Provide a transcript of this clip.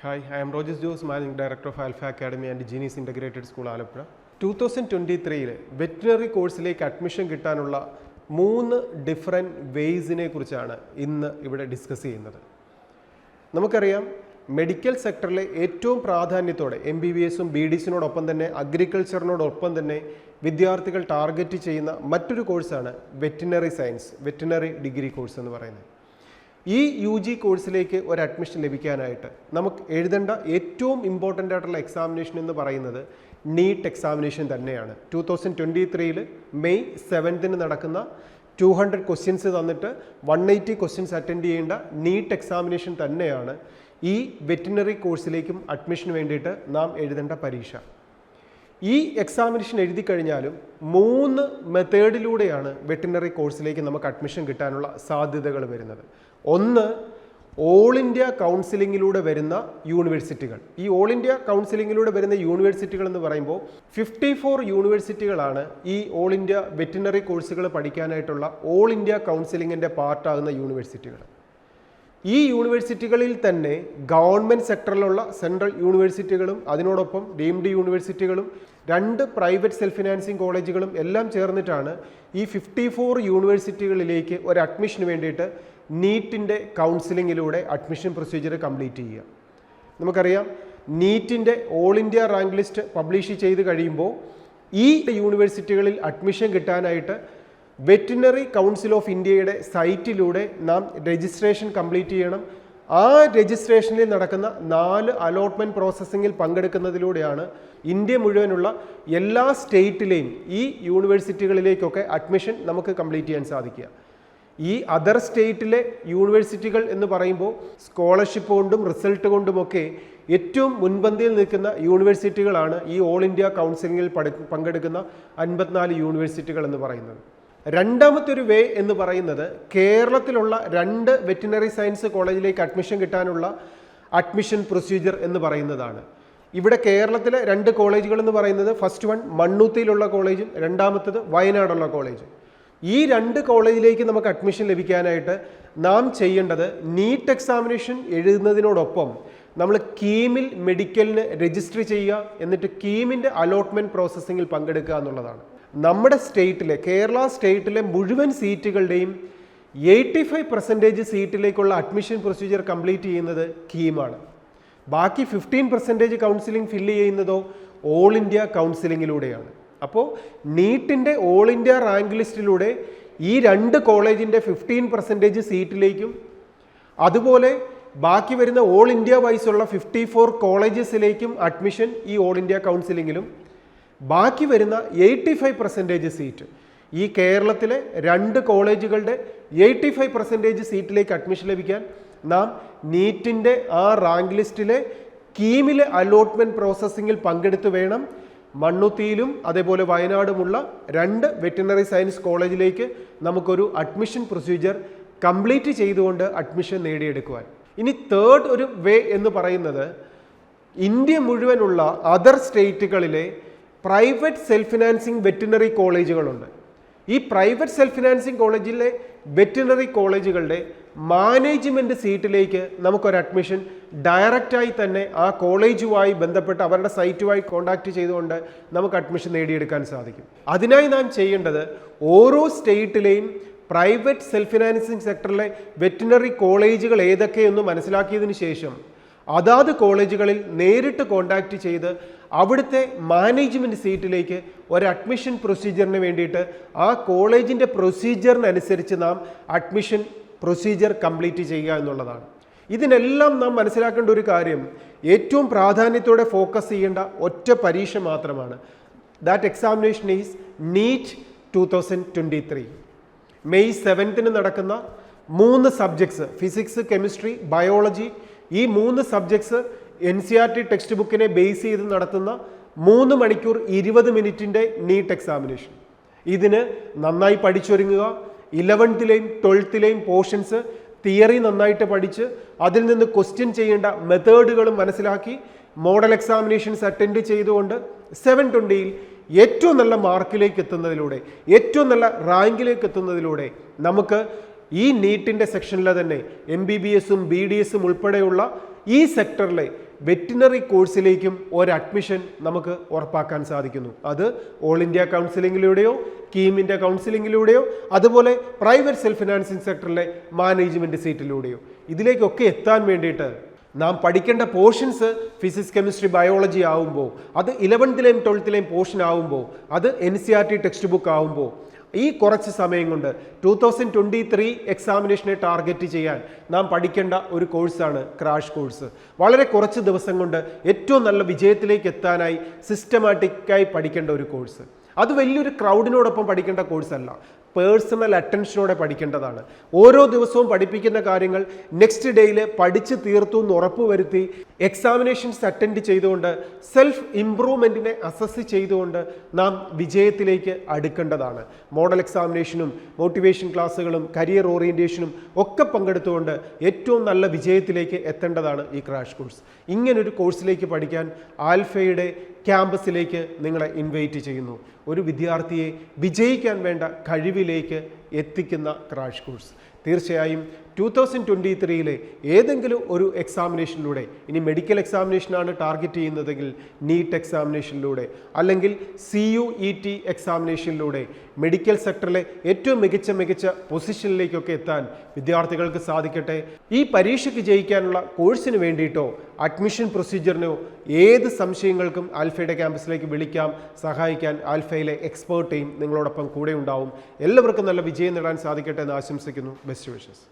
Hi, I am Rogers Jose, Managing Director of Alpha Academy and Genius Integrated School, ALAPPUZHA. 2023 veterinary കോഴ്സിലേക്ക് admission കിട്ടാനുള്ള 3 different വേസിനെ കുറിച്ചാണ് ഇന്ന് ഇവിടെ discuss ചെയ്യുന്നത്. നമുക്കറിയാം മെഡിക്കൽ സെക്ടറിലെ ഏറ്റവും പ്രാധാന്യത്തോടെ MBBSും BDSനോടൊപ്പം തന്നെ അഗ്രികൾച്ചറിനോടൊപ്പം തന്നെ വിദ്യാർത്ഥികൾ ടാർഗറ്റ് ചെയ്യുന്ന മറ്റൊരു കോഴ്സാണ് veterinary science, veterinary degree course എന്ന് പറയുന്നത്. ഈ UG കോഴ്സിലേക്ക് ഒരു അഡ്മിഷൻ ലഭിക്കാനായിട്ട് നമുക്ക് എഴുതേണ്ട ഏറ്റവും ഇമ്പോർട്ടൻ്റ് ആയിട്ടുള്ള എക്സാമിനേഷൻ എന്ന് പറയുന്നത് നീറ്റ് എക്സാമിനേഷൻ തന്നെയാണ്. 2023 മെയ് 7 നടക്കുന്ന 200 ക്വസ്റ്റ്യൻസ് തന്നിട്ട് 180 ക്വസ്റ്റ്യൻസ് അറ്റൻഡ് ചെയ്യേണ്ട നീറ്റ് എക്സാമിനേഷൻ തന്നെയാണ് ഈ വെറ്റിനറി കോഴ്സിലേക്കും അഡ്മിഷന് വേണ്ടിയിട്ട് നാം എഴുതേണ്ട പരീക്ഷ. ഈ എക്സാമിനേഷൻ എഴുതി കഴിഞ്ഞാലും 3 മെത്തേഡിലൂടെയാണ് വെറ്റിനറി കോഴ്സിലേക്ക് നമുക്ക് അഡ്മിഷൻ കിട്ടാനുള്ള സാധ്യതകൾ വരുന്നത്. ഒന്ന്, ഓൾ ഇന്ത്യ കൗൺസിലിങ്ങിലൂടെ വരുന്ന യൂണിവേഴ്സിറ്റികൾ. ഈ ഓൾ ഇന്ത്യ കൗൺസിലിങ്ങിലൂടെ വരുന്ന യൂണിവേഴ്സിറ്റികൾ എന്ന് പറയുമ്പോൾ 54 യൂണിവേഴ്സിറ്റികളാണ് ഈ ഓൾ ഇന്ത്യ വെറ്റിനറി കോഴ്സുകൾ പഠിക്കാനായിട്ടുള്ള ഓൾ ഇന്ത്യ കൗൺസിലിങ്ങിൻ്റെ പാർട്ടാകുന്ന യൂണിവേഴ്സിറ്റികൾ. ഈ യൂണിവേഴ്സിറ്റികളിൽ തന്നെ ഗവൺമെൻറ് സെക്ടറിലുള്ള സെൻട്രൽ യൂണിവേഴ്സിറ്റികളും അതിനോടൊപ്പം ഡീംഡ് യൂണിവേഴ്സിറ്റികളും 2 പ്രൈവറ്റ് സെൽഫ് ഫിനാൻസിങ് കോളേജുകളും എല്ലാം ചേർന്നിട്ടാണ് ഈ 54 യൂണിവേഴ്സിറ്റികളിലേക്ക് ഒരു അഡ്മിഷന് വേണ്ടിയിട്ട് നീറ്റിൻ്റെ കൗൺസിലിങ്ങിലൂടെ അഡ്മിഷൻ പ്രൊസീജിയർ കംപ്ലീറ്റ് ചെയ്യുക. നമുക്കറിയാം നീറ്റിൻ്റെ all India rank list publish ചെയ്ത് കഴിയുമ്പോൾ ഈ യൂണിവേഴ്സിറ്റികളിൽ അഡ്മിഷൻ കിട്ടാനായിട്ട് വെറ്റിനറി കൗൺസിൽ ഓഫ് ഇന്ത്യയുടെ സൈറ്റിലൂടെ നാം രജിസ്ട്രേഷൻ കംപ്ലീറ്റ് ചെയ്യണം. ആ രജിസ്ട്രേഷനിൽ നടക്കുന്ന 4 അലോട്ട്മെൻറ്റ് പ്രോസസ്സിങ്ങിൽ പങ്കെടുക്കുന്നതിലൂടെയാണ് ഇന്ത്യ മുഴുവനുള്ള എല്ലാ സ്റ്റേറ്റിലെയും ഈ യൂണിവേഴ്സിറ്റികളിലേക്കൊക്കെ അഡ്മിഷൻ നമുക്ക് കംപ്ലീറ്റ് ചെയ്യാൻ സാധിക്കുക. ഈ അതർ സ്റ്റേറ്റിലെ യൂണിവേഴ്സിറ്റികൾ എന്ന് പറയുമ്പോൾ സ്കോളർഷിപ്പ് കൊണ്ടും റിസൾട്ട് കൊണ്ടുമൊക്കെ ഏറ്റവും മുൻപന്തിയിൽ നിൽക്കുന്ന യൂണിവേഴ്സിറ്റികളാണ് ഈ ഓൾ ഇന്ത്യ കൗൺസിലിങ്ങിൽ പങ്കെടുക്കുന്ന 54 യൂണിവേഴ്സിറ്റികൾ എന്ന് പറയുന്നത്. രണ്ടാമത്തെ ഒരു വേ എന്ന് പറയുന്നത് കേരളത്തിലുള്ള 2 വെറ്റിനറി സയൻസ് കോളേജിലേക്ക് അഡ്മിഷൻ കിട്ടാനുള്ള അഡ്മിഷൻ പ്രൊസീജിയർ എന്ന് പറയുന്നതാണ്. ഇവിടെ കേരളത്തിലെ 2 കോളേജുകൾ എന്ന് പറയുന്നത് ഫസ്റ്റ് വൺ മണ്ണുത്തിയിലുള്ള കോളേജും രണ്ടാമത്തത് വയനാടുള്ള കോളേജും. ഈ 2 കോളേജിലേക്ക് നമുക്ക് അഡ്മിഷൻ ലഭിക്കാനായിട്ട് നാം ചെയ്യേണ്ടത് നീറ്റ് എക്സാമിനേഷൻ എഴുതുന്നതിനോടൊപ്പം നമ്മൾ കീമിൽ മെഡിക്കലിന് രജിസ്റ്റർ ചെയ്യുക, എന്നിട്ട് കീമിൻ്റെ അലോട്ട്മെൻറ്റ് പ്രോസസ്സിങ്ങിൽ പങ്കെടുക്കുക എന്നുള്ളതാണ്. നമ്മുടെ സ്റ്റേറ്റിലെ കേരള സ്റ്റേറ്റിലെ മുഴുവൻ സീറ്റുകളുടെയും 85% സീറ്റിലേക്കുള്ള അഡ്മിഷൻ പ്രൊസീജിയർ കംപ്ലീറ്റ് ചെയ്യുന്നത് കീമാണ്. ബാക്കി 15% കൗൺസിലിംഗ് ഫില്ല് ചെയ്യുന്നതോ ഓൾ ഇന്ത്യ കൗൺസിലിങ്ങിലൂടെയാണ്. അപ്പോൾ നീറ്റിൻ്റെ ഓൾ ഇന്ത്യ റാങ്ക് ലിസ്റ്റിലൂടെ ഈ 2 കോളേജിൻ്റെ 15% സീറ്റിലേക്കും അതുപോലെ ബാക്കി വരുന്ന ഓൾ ഇന്ത്യ വൈസുള്ള 54 കോളേജസിലേക്കും അഡ്മിഷൻ ഈ ഓൾ ഇന്ത്യ കൗൺസിലിങ്ങിലും, ബാക്കി വരുന്ന 85% സീറ്റ് ഈ കേരളത്തിലെ 2 കോളേജുകളുടെ 85% സീറ്റിലേക്ക് അഡ്മിഷൻ ലഭിക്കാൻ നാം നീറ്റിൻ്റെ ആ റാങ്ക് ലിസ്റ്റിലെ കീമിലെ അലോട്ട്മെൻറ്റ് പ്രോസസ്സിങ്ങിൽ പങ്കെടുത്ത് വേണം മണ്ണുത്തിയിലും അതേപോലെ വയനാടുമുള്ള 2 വെറ്റിനറി സയൻസ് കോളേജിലേക്ക് നമുക്കൊരു അഡ്മിഷൻ പ്രൊസീജിയർ കംപ്ലീറ്റ് ചെയ്തുകൊണ്ട് അഡ്മിഷൻ നേടിയെടുക്കുവാൻ. ഇനി തേർഡ് ഒരു വേ എന്ന് പറയുന്നത് ഇന്ത്യ മുഴുവനുള്ള അതർ സ്റ്റേറ്റുകളിലെ പ്രൈവറ്റ് സെൽഫ് ഫിനാൻസിങ് വെറ്റിനറി കോളേജുകളുണ്ട്. ഈ പ്രൈവറ്റ് സെൽഫ് ഫിനാൻസിങ് കോളേജിലെ വെറ്റിനറി കോളേജുകളുടെ മാനേജ്മെൻറ്റ് സീറ്റിലേക്ക് നമുക്കൊരു അഡ്മിഷൻ ഡയറക്റ്റായി തന്നെ ആ കോളേജുമായി ബന്ധപ്പെട്ട് അവരുടെ സൈറ്റുമായി കോൺടാക്റ്റ് ചെയ്തുകൊണ്ട് നമുക്ക് അഡ്മിഷൻ നേടിയെടുക്കാൻ സാധിക്കും. അതിനായി നാം ചെയ്യേണ്ടത് ഓരോ സ്റ്റേറ്റിലെയും പ്രൈവറ്റ് സെൽഫ് ഫിനാൻസിങ് സെക്ടറിലെ വെറ്റിനറി കോളേജുകൾ ഏതൊക്കെയെന്ന് മനസ്സിലാക്കിയതിന് ശേഷം അതാത് കോളേജുകളിൽ നേരിട്ട് കോൺടാക്റ്റ് ചെയ്ത് അവിടുത്തെ മാനേജ്മെൻറ്റ് സീറ്റിലേക്ക് ഒരു അഡ്മിഷൻ പ്രൊസീജിയറിന് വേണ്ടിയിട്ട് ആ കോളേജിൻ്റെ പ്രൊസീജിയറിനനുസരിച്ച് നാം അഡ്മിഷൻ പ്രൊസീജിയർ കംപ്ലീറ്റ് ചെയ്യുക എന്നുള്ളതാണ്. ഇതിനെല്ലാം നാം മനസ്സിലാക്കേണ്ട ഒരു കാര്യം, ഏറ്റവും പ്രാധാന്യത്തോടെ ഫോക്കസ് ചെയ്യേണ്ട ഒറ്റ പരീക്ഷ മാത്രമാണ്. That examination is NEET 2023. May 7 നടക്കുന്ന 3 സബ്ജക്ട്സ്, ഫിസിക്സ്, കെമിസ്ട്രി, ബയോളജി, ഈ 3 സബ്ജക്ട്സ് NCERT ടെക്സ്റ്റ് ബുക്കിനെ ബേസ് ചെയ്ത് നടത്തുന്ന 3 മണിക്കൂർ 20 മിനിറ്റിൻ്റെ നീറ്റ് എക്സാമിനേഷൻ. ഇതിന് നന്നായി പഠിച്ചൊരുങ്ങുക. 11ലെയും 12ലെയും പോർഷൻസ് തിയറി നന്നായിട്ട് പഠിച്ച് അതിൽ നിന്ന് ക്വസ്റ്റ്യൻ ചെയ്യേണ്ട മെത്തേഡുകളും മനസ്സിലാക്കി മോഡൽ എക്സാമിനേഷൻസ് അറ്റൻഡ് ചെയ്തുകൊണ്ട് 720ൽ ഏറ്റവും നല്ല മാർക്കിലേക്ക് എത്തുന്നതിലൂടെ, ഏറ്റവും നല്ല റാങ്കിലേക്ക് എത്തുന്നതിലൂടെ നമുക്ക് ഈ നീറ്റിൻ്റെ സെക്ഷനിലെ തന്നെ MBBSും BDSും ഉൾപ്പെടെയുള്ള ഈ സെക്ടറിലെ വെറ്റിനറി കോഴ്സിലേക്കും ഒരു അഡ്മിഷൻ നമുക്ക് ഉറപ്പാക്കാൻ സാധിക്കുന്നു. അത് ഓൾ ഇന്ത്യ കൗൺസിലിങ്ങിലൂടെയോ കീമിൻ്റെ കൗൺസിലിങ്ങിലൂടെയോ അതുപോലെ പ്രൈവറ്റ് സെൽഫ് ഫിനാൻസിങ് സെക്ടറിലെ മാനേജ്മെൻറ്റ് സീറ്റിലൂടെയോ ഇതിലേക്കൊക്കെ എത്താൻ വേണ്ടിയിട്ട് നാം പഠിക്കേണ്ട പോർഷൻസ് ഫിസിക്സ്, കെമിസ്ട്രി, ബയോളജി ആവുമ്പോൾ, അത് 11ലെയും 12ലെയും പോർഷൻ ആവുമ്പോൾ, അത് NCERT ടെക്സ്റ്റ് ബുക്ക് ആവുമ്പോൾ, ഈ കുറച്ച് സമയം കൊണ്ട് 2023 എക്സാമിനേഷനെ ടാർഗറ്റ് ചെയ്യാൻ നാം പഠിക്കേണ്ട ഒരു കോഴ്സാണ് ക്രാഷ് കോഴ്സ്. വളരെ കുറച്ച് ദിവസം കൊണ്ട് ഏറ്റവും നല്ല വിജയത്തിലേക്ക് എത്താനായി സിസ്റ്റമാറ്റിക്കായി പഠിക്കേണ്ട ഒരു കോഴ്സ്. അത് വലിയൊരു ക്രൗഡിനോടൊപ്പം പഠിക്കേണ്ട കോഴ്സല്ല, പേഴ്സണൽ അറ്റൻഷനോടെ പഠിക്കേണ്ടതാണ്. ഓരോ ദിവസവും പഠിപ്പിക്കുന്ന കാര്യങ്ങൾ നെക്സ്റ്റ് ഡേയിൽ പഠിച്ച് തീർത്തു എന്ന് ഉറപ്പുവരുത്തി എക്സാമിനേഷൻസ് അറ്റൻഡ് ചെയ്തുകൊണ്ട് സെൽഫ് ഇംപ്രൂവ്മെൻറ്റിനെ അസസ് ചെയ്തുകൊണ്ട് നാം വിജയത്തിലേക്ക് അടുക്കേണ്ടതാണ്. മോഡൽ എക്സാമിനേഷനും മോട്ടിവേഷൻ ക്ലാസ്സുകളും കരിയർ ഓറിയൻറ്റേഷനും ഒക്കെ പങ്കെടുത്തുകൊണ്ട് ഏറ്റവും നല്ല വിജയത്തിലേക്ക് എത്തേണ്ടതാണ് ഈ ക്രാഷ് കോഴ്സ്. ഇങ്ങനൊരു കോഴ്സിലേക്ക് പഠിക്കാൻ ആൽഫയുടെ ക്യാമ്പസിലേക്ക് നിങ്ങളെ ഇൻവൈറ്റ് ചെയ്യുന്നു. ഒരു വിദ്യാർത്ഥിയെ വിജയിക്കാൻ വേണ്ട കഴിവിലേക്ക് എത്തിക്കുന്ന ക്രാഷ് കോഴ്സ്. തീർച്ചയായും 2023 ഏതെങ്കിലും ഒരു എക്സാമിനേഷനിലൂടെ, ഇനി മെഡിക്കൽ എക്സാമിനേഷനാണ് ടാർഗറ്റ് ചെയ്യുന്നതെങ്കിൽ നീറ്റ് എക്സാമിനേഷനിലൂടെ, അല്ലെങ്കിൽ CUET എക്സാമിനേഷനിലൂടെ മെഡിക്കൽ സെക്ടറിലെ ഏറ്റവും മികച്ച പൊസിഷനിലേക്കൊക്കെ എത്താൻ വിദ്യാർത്ഥികൾക്ക് സാധിക്കട്ടെ. ഈ പരീക്ഷയ്ക്ക് ജയിക്കാനുള്ള കോഴ്സിന് വേണ്ടിയിട്ടോ അഡ്മിഷൻ പ്രൊസീജിയറിനോ ഏത് സംശയങ്ങൾക്കും ആൽഫയുടെ ക്യാമ്പസിലേക്ക് വിളിക്കാം. സഹായിക്കാൻ ആൽഫയിലെ എക്സ്പേർട്ട് ടീം നിങ്ങളോടൊപ്പം കൂടെ ഉണ്ടാവും. എല്ലാവർക്കും നല്ല വിജയം നേടാൻ സാധിക്കട്ടെ എന്ന് ആശംസിക്കുന്നു. Best wishes.